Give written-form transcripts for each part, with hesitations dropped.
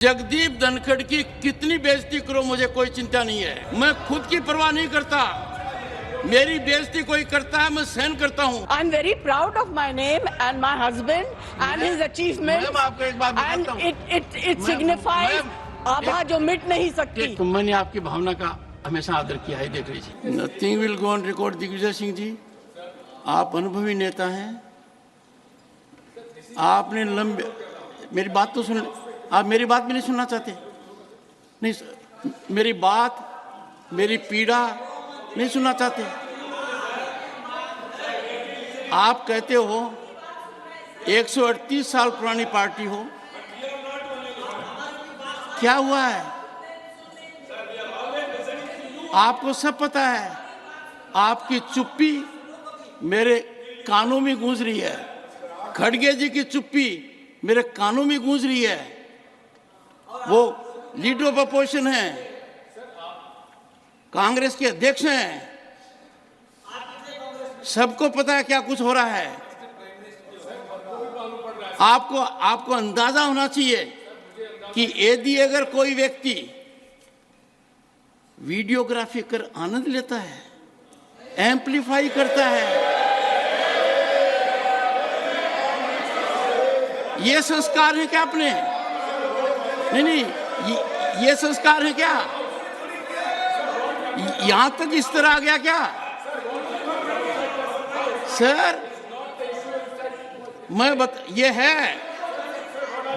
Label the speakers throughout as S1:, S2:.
S1: जगदीप धनखड़ की कितनी बेइज्जती करो मुझे कोई चिंता नहीं है। मैं खुद की परवाह नहीं करता, मेरी बेइज्जती कोई करता है मैं सहन करता हूँ।
S2: I am very proud of my name and my husband and his achievement.
S1: आपको एक बात बताता हूँ,
S2: इट सिग्निफाइज आभा जो मिट नहीं सकती।
S1: तो मैंने आपकी भावना का हमेशा आदर किया है। देख लीजिए, nothing will go on record. Digvijaya Singh ji, आप अनुभवी नेता हैं, आपने लंबे, मेरी बात तो सुन, आप मेरी बात भी नहीं सुनना चाहते? नहीं, मेरी बात, मेरी पीड़ा नहीं सुनना चाहते? आप कहते हो 138 साल पुरानी पार्टी हो, क्या हुआ है? आपको सब पता है। आपकी चुप्पी मेरे कानों में गूंज रही है। खड़गे जी की चुप्पी मेरे कानों में गूंज रही है। वो लीडर ऑफ अपोजिशन है, कांग्रेस के अध्यक्ष हैं, सबको पता है क्या कुछ हो रहा है। आपको अंदाजा होना चाहिए कि यदि अगर कोई व्यक्ति वीडियोग्राफी कर आनंद लेता है, एम्पलीफाई करता है, ये संस्कार है क्या अपने? नहीं, ये संस्कार है क्या? यहां तक इस तरह आ गया क्या? सर, ये है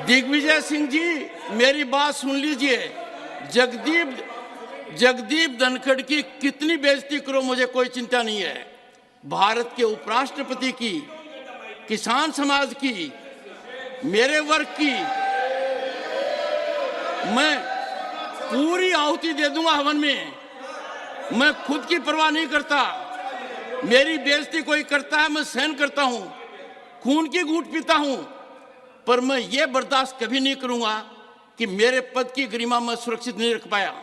S1: दिग्विजय सिंह जी, मेरी बात सुन लीजिए। जगदीप धनखड़ की कितनी बेइज्जती करो मुझे कोई चिंता नहीं है। भारत के उपराष्ट्रपति की, किसान समाज की, मेरे वर्ग की मैं पूरी आहुति दे दूंगा हवन में। मैं खुद की परवाह नहीं करता, मेरी बेइज्जती कोई करता है मैं सहन करता हूं, खून की घूंट पीता हूं, पर मैं ये बर्दाश्त कभी नहीं करूंगा कि मेरे पद की गरिमा मैं सुरक्षित नहीं रख पाया।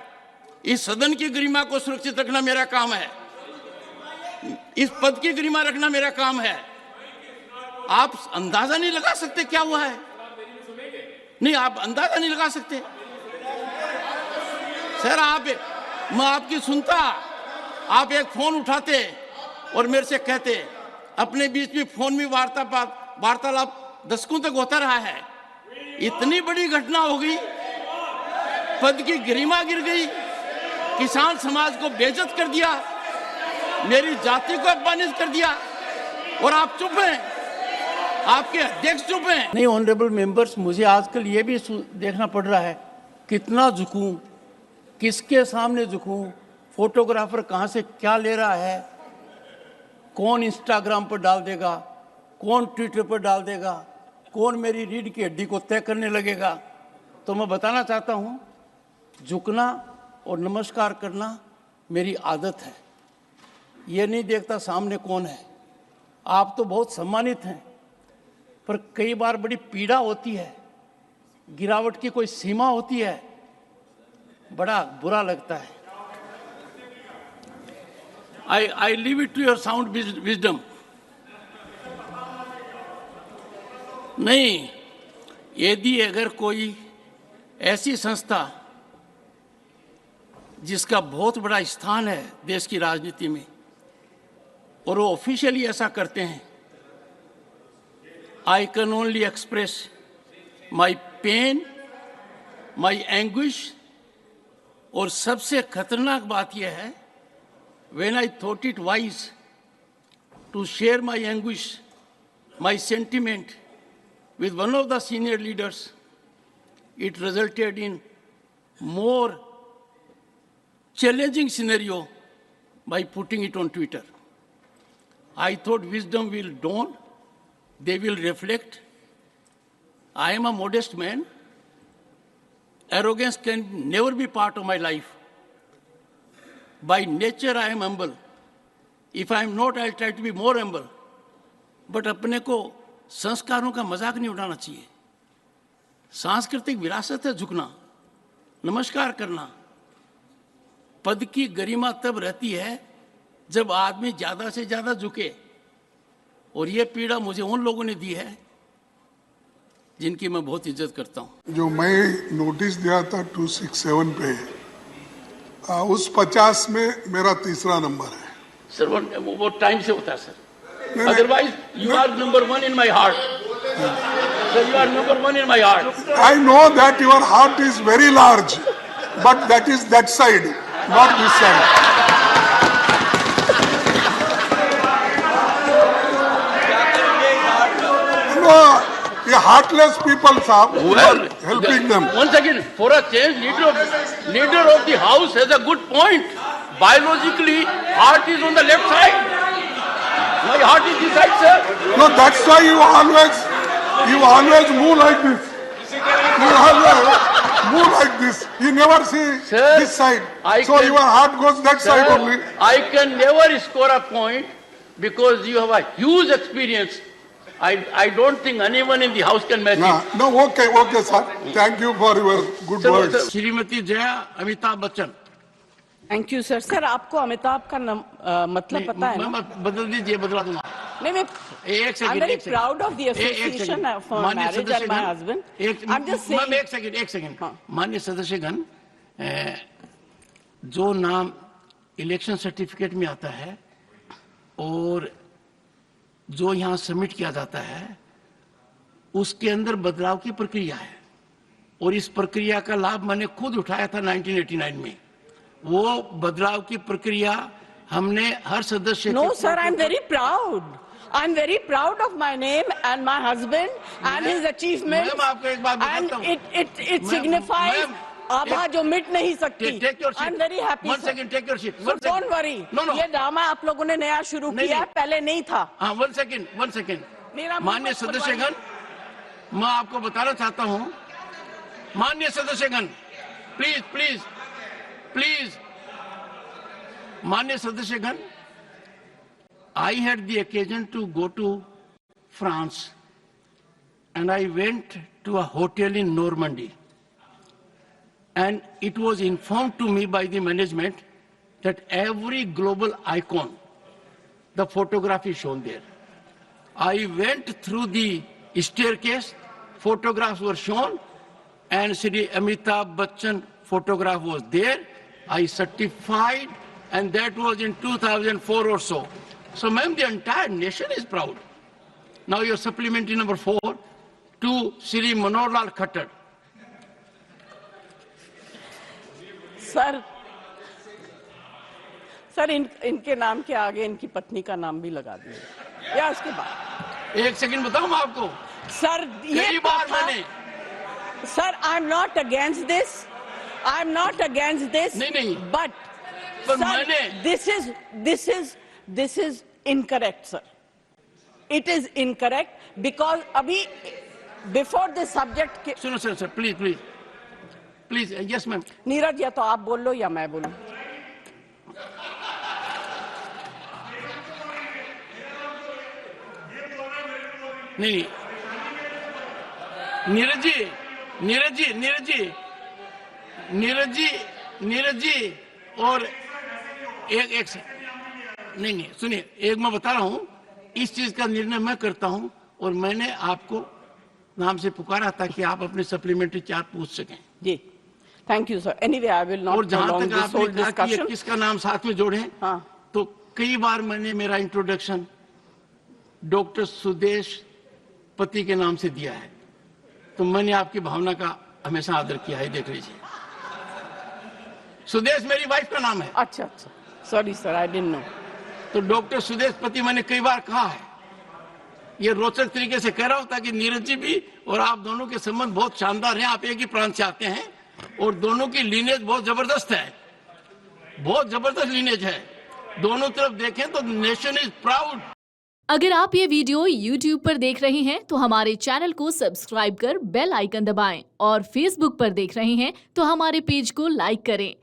S1: इस सदन की गरिमा को सुरक्षित रखना मेरा काम है, इस पद की गरिमा रखना मेरा काम है। आप अंदाजा नहीं लगा सकते क्या हुआ है? नहीं, आप अंदाजा नहीं लगा सकते सर। मैं आपकी सुनता, आप एक फोन उठाते और मेरे से कहते, अपने बीच में फोन में वार्तालाप दशकों तक होता रहा है। इतनी बड़ी घटना हो गई, पद की गरिमा गिर गई, किसान समाज को बेइज्जत कर दिया, मेरी जाति को अपमानित कर दिया, और आप चुप हैं, आपके अध्यक्ष चुप हैं। नहीं, ऑनरेबल मेंबर्स, मुझे आजकल ये भी देखना पड़ रहा है कितना झुकूं, किसके सामने झुकूं, फोटोग्राफर कहां से क्या ले रहा है, कौन इंस्टाग्राम पर डाल देगा, कौन ट्विटर पर डाल देगा, कौन मेरी रीढ़ की हड्डी को तय करने लगेगा। तो मैं बताना चाहता हूं, झुकना और नमस्कार करना मेरी आदत है। ये नहीं देखता सामने कौन है। आप तो बहुत सम्मानित हैं, पर कई बार बड़ी पीड़ा होती है, गिरावट की कोई सीमा होती है, बड़ा बुरा लगता है। I leave it to your sound wisdom. नहीं, यदि अगर कोई ऐसी संस्था जिसका बहुत बड़ा स्थान है देश की राजनीति में, और वो ऑफिशियली ऐसा करते हैं, I can only express my pain, my anguish, और सबसे खतरनाक बात यह है, when I thought it wise to share my anguish, my sentiment with one of the senior leaders, it resulted in more challenging scenario by putting it on Twitter. I thought wisdom will dawn, they will reflect. I am a modest man. Arrogance can never be part of my life. By nature, I am humble. If I am not, I'll try to be more humble. But अपने को संस्कारों का मजाक नहीं उड़ाना चाहिए। सांस्कृतिक विरासत है झुकना, नमस्कार करना। पद की गरिमा तब रहती है जब आदमी ज्यादा से ज्यादा झुके, और ये पीड़ा मुझे उन लोगों ने दी है जिनकी मैं बहुत इज्जत करता हूँ।
S3: जो मैं नोटिस दिया था 267 पे, उस 50 में मेरा तीसरा नंबर है।
S1: सर वो टाइम से होता है सर,
S3: नहीं, नहीं।
S1: Otherwise you are number 1 in my heart sir, you are number 1 in my heart.
S3: I know that your heart is very large, but that is that side, not this side. No, ये heartless people, साहब, you are helping them.
S1: Once again, for a change, leader of the house has a good point. Biologically, heart is on the left side. My heart is this side, sir.
S3: No, that's why you always move like this. You always move like this. You never see
S1: Sir,
S3: this side.
S1: I
S3: So
S1: can-
S3: your heart goes that side
S1: Sir,
S3: only.
S1: I can never score a point because you have a huge experience. I don't think anyone in the house can match it.
S3: No, okay, sir. Thank you for your good
S1: Sir,
S3: words.
S1: Shrimati Jaya Amitabh Bachchan.
S2: Thank you sir. Sir आपको अमिताभ का मतलब पता है ना?
S1: मैं बदल दीजिए, बदला दूंगा।
S2: नहीं, मैं
S1: एक सेकंड,
S2: I'm very
S1: एक सेकंड।
S2: proud of the
S1: एक
S2: association
S1: सेकंड।
S2: for
S1: माननीय
S2: marriage and my
S1: सदस्यगण,
S2: husband.
S1: एक
S2: I'm just saying.
S1: मैम, एक सेकंड।
S2: हाँ।
S1: माननीय सदस्यगण, जो नाम इलेक्शन सर्टिफिकेट में आता है और जो यहाँ सबमिट किया जाता है उसके अंदर बदलाव की प्रक्रिया है, और इस प्रक्रिया का लाभ मैंने खुद उठाया था 1989 में। वो बदलाव की प्रक्रिया हमने हर सदस्य
S2: No, sir, I'm very proud. I'm very proud of my name and my husband and his achievements.
S1: Ma'am, आपको एक बात बताता हूँ।
S2: And it
S1: ma'am,
S2: signifies
S1: ma'am,
S2: आभा जो मिट नहीं सकती।
S1: Take your seat.
S2: I'm very happy.
S1: One
S2: sir.
S1: second, take your seat.
S2: So
S1: One second.
S2: don't worry.
S1: No.
S2: ये ड्रामा आप लोगों ने नया शुरू
S1: नहीं,
S2: किया है,
S1: नहीं।
S2: पहले नहीं था।
S1: हाँ, वन सेकेंड।
S2: मेरा मुंह
S1: माननीय
S2: मत
S1: सदस्यगण, मैं आपको बताना चाहता हूँ, माननीय सदस्यगण, प्लीज, माननीय सदस्यगण, I had the occasion to go to France and I went to a hotel in Normandy, and it was informed to me by the management that every global icon, the photograph is shown there. I went through the staircase, photographs were shown, and Shri Amitabh Bachchan photograph was there. I certified, and that was in 2004 or so. So, ma'am, the entire nation is proud. Now, your supplementary number 4 to Shri Manohar Lal Khattar.
S2: Sir इनके नाम के आगे इनकी पत्नी का नाम भी लगा दिए या उसके बाद?
S1: एक सेकंड बताऊं मैं आपको,
S2: सर ये
S1: कई बार मैंने,
S2: sir I am not against this
S1: नहीं,
S2: बट
S1: पर मैंने,
S2: this is incorrect sir, it is incorrect because अभी बिफोर दिस सब्जेक्ट के
S1: सुनो sir, please, yes ma'am.
S2: Neeraj, या तो आप बोल लो या मैं बोलूं।
S1: नहीं, नीरज जी और एक नहीं, सुनिए, एक मैं बता रहा हूं, इस चीज का निर्णय मैं करता हूं, और मैंने आपको नाम से पुकारा ताकि आप अपने सप्लीमेंट्री चार्ज पूछ सकें।
S2: जी, thank you sir. Anyway I will not
S1: और जहां
S2: prolong
S1: तक
S2: this
S1: आपने
S2: whole
S1: कहा कि ये
S2: discussion.
S1: किसका नाम साथ में जोड़े,
S2: हाँ,
S1: तो कई बार मैंने मेरा इंट्रोडक्शन डॉक्टर सुदेश पति के नाम से दिया है, तो मैंने आपकी भावना का हमेशा आदर किया है। देख लीजिए, सुदेश मेरी वाइफ का नाम है।
S2: अच्छा, sorry sir, I didn't know.
S1: तो डॉक्टर सुदेश पति मैंने कई बार कहा है, ये रोचक तरीके से कह रहा हूं ताकि नीरज जी भी और आप दोनों के संबंध बहुत शानदार हैं। आप एक ही प्रांत से आते हैं और दोनों की लीनेज बहुत जबरदस्त है, बहुत जबरदस्त लीनेज है। दोनों तरफ देखें तो नेशन इज प्राउड।
S4: अगर आप ये वीडियो YouTube पर देख रहे हैं तो हमारे चैनल को सब्सक्राइब कर बेल आइकन दबाएं, और Facebook पर देख रहे हैं तो हमारे पेज को लाइक करें।